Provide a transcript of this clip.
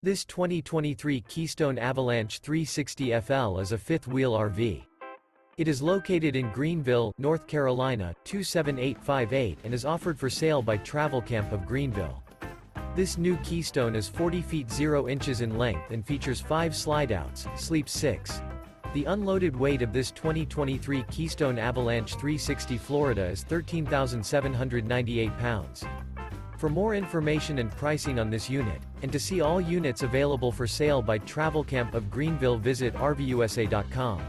This 2023 Keystone Avalanche 360 FL is a fifth-wheel RV. It is located in Greenville, North Carolina, 27858 and is offered for sale by Travelcamp of Greenville. This new Keystone is 40 feet 0 inches in length and features 5 slideouts, sleeps 6. The unloaded weight of this 2023 Keystone Avalanche 360 Florida is 13,798 pounds. For more information and pricing on this unit, and to see all units available for sale by Travelcamp of Greenville, visit RVUSA.com.